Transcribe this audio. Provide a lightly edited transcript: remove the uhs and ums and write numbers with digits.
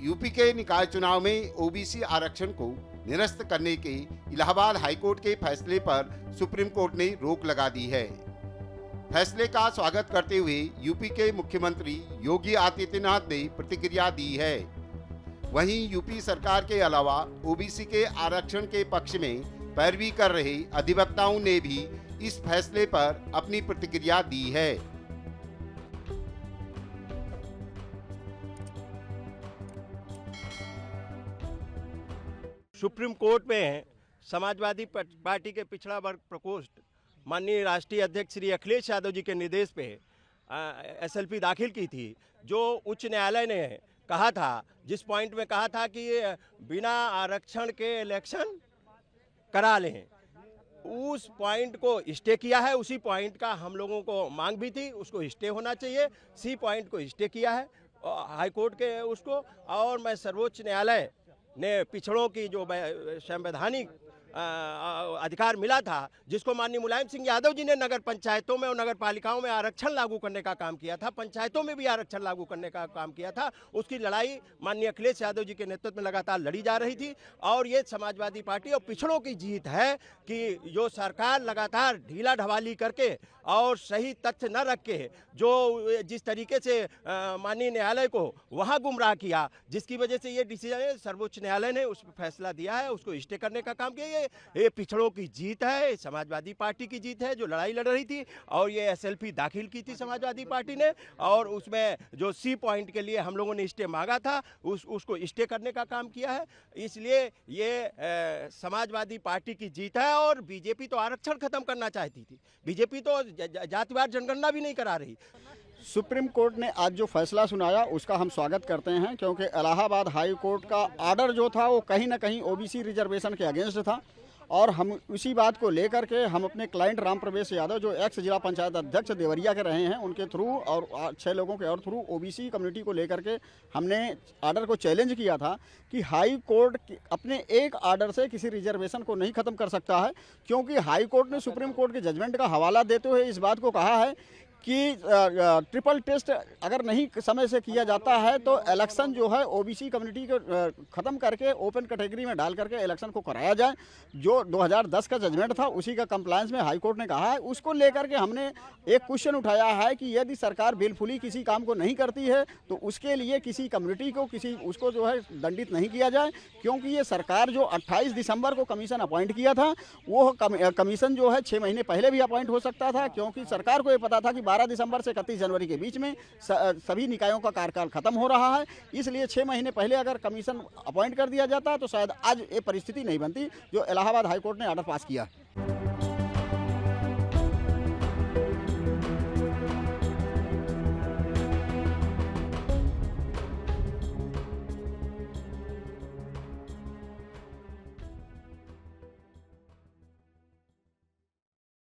UP के निकाय चुनाव में ओबीसी आरक्षण को निरस्त करने के इलाहाबाद हाईकोर्ट के फैसले पर सुप्रीम कोर्ट ने रोक लगा दी है। फैसले का स्वागत करते हुए यूपी के मुख्यमंत्री योगी आदित्यनाथ ने प्रतिक्रिया दी है। वहीं यूपी सरकार के अलावा ओबीसी के आरक्षण के पक्ष में पैरवी कर रहे अधिवक्ताओं ने भी इस फैसले पर अपनी प्रतिक्रिया दी है। सुप्रीम कोर्ट में समाजवादी पार्टी के पिछड़ा वर्ग प्रकोष्ठ माननीय राष्ट्रीय अध्यक्ष श्री अखिलेश यादव जी के निर्देश पे एसएलपी दाखिल की थी, जो उच्च न्यायालय ने कहा था, जिस पॉइंट में कहा था कि बिना आरक्षण के इलेक्शन करा लें, उस पॉइंट को स्टे किया है। उसी पॉइंट का हम लोगों को मांग भी थी, उसको स्टे होना चाहिए। सी पॉइंट को स्टे किया है हाई कोर्ट के उसको, और मैं सर्वोच्च न्यायालय ने पिछड़ों की जो संवैधानिक अधिकार मिला था, जिसको माननीय मुलायम सिंह यादव जी ने नगर पंचायतों में और नगर पालिकाओं में आरक्षण लागू करने का काम किया था, पंचायतों में भी आरक्षण लागू करने का काम किया था, उसकी लड़ाई माननीय अखिलेश यादव जी के नेतृत्व में लगातार लड़ी जा रही थी। और ये समाजवादी पार्टी और पिछड़ों की जीत है कि जो सरकार लगातार ढीला ढवाली करके और सही तथ्य न रख के जो जिस तरीके से माननीय न्यायालय को वहाँ गुमराह किया, जिसकी वजह से ये डिसीजन सर्वोच्च न्यायालय ने उस पर फैसला दिया है, उसको स्टे करने का काम किया। ये पिछड़ों की जीत है, समाजवादी पार्टी की जीत है जो लड़ाई लड़ रही थी, और ये एसएलपी दाखिल की थी समाजवादी पार्टी ने, और उसमें जो सी पॉइंट के लिए हम लोगों ने स्टे मांगा था उसको स्टे करने का काम किया है। इसलिए ये समाजवादी पार्टी की जीत है। और बीजेपी तो आरक्षण खत्म करना चाहती थी, बीजेपी तो जातिवार जनगणना भी नहीं करा रही। सुप्रीम कोर्ट ने आज जो फैसला सुनाया उसका हम स्वागत करते हैं, क्योंकि इलाहाबाद हाई कोर्ट का आर्डर जो था वो कहीं ना कहीं ओबीसी रिजर्वेशन के अगेंस्ट था। और हम उसी बात को लेकर के हम अपने क्लाइंट राम प्रवेश यादव, जो एक्स जिला पंचायत अध्यक्ष देवरिया के रहे हैं, उनके थ्रू और 6 लोगों के और थ्रू ओबीसी कम्युनिटी को लेकर के हमने आर्डर को चैलेंज किया था कि हाई कोर्ट अपने एक आर्डर से किसी रिजर्वेशन को नहीं ख़त्म कर सकता है, क्योंकि हाई कोर्ट ने सुप्रीम कोर्ट के जजमेंट का हवाला देते हुए इस बात को कहा है कि ट्रिपल टेस्ट अगर नहीं समय से किया जाता है तो इलेक्शन जो है ओबीसी कम्युनिटी को ख़त्म करके ओपन कैटेगरी में डाल करके इलेक्शन को कराया जाए। जो 2010 का जजमेंट था उसी का कंप्लायंस में हाई कोर्ट ने कहा है। उसको लेकर के हमने एक क्वेश्चन उठाया है कि यदि सरकार बिलफुली किसी काम को नहीं करती है तो उसके लिए किसी कम्युनिटी को उसको जो है दंडित नहीं किया जाए, क्योंकि ये सरकार जो 28 दिसंबर को कमीशन अपॉइंट किया था, वो कमीशन जो है 6 महीने पहले भी अपॉइंट हो सकता था, क्योंकि सरकार को ये पता था कि 12 दिसंबर से 31 जनवरी के बीच में सभी निकायों का कार्यकाल खत्म हो रहा है। इसलिए 6 महीने पहले अगर कमीशन अपॉइंट कर दिया जाता तो शायद आज ये परिस्थिति नहीं बनती जो इलाहाबाद हाईकोर्ट ने आर्डर पास किया।